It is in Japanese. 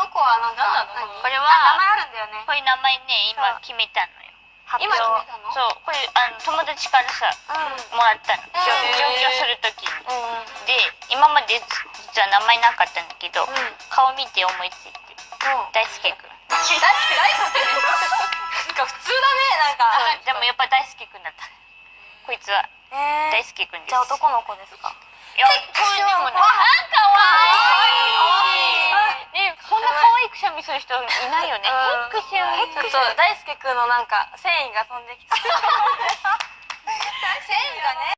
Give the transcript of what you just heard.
の子はなんかこれは名前あるんだよね。こういう名前ね今決めたのよ。今決めたの？そうこれ友達からさもらったの。上京する時に。で今まで実は名前なかったんだけど顔見て思いついて大輔くん。大輔なんか普通だねなんか。でもやっぱ大輔くんだった。こいつは大輔くんです。じゃあ男の子ですか？いやこれでもねかわいい。ねこんな可愛いくしゃみする人いないよね。くしゃみ。そう大輔くんのなんか繊維が飛んできた。繊維がね。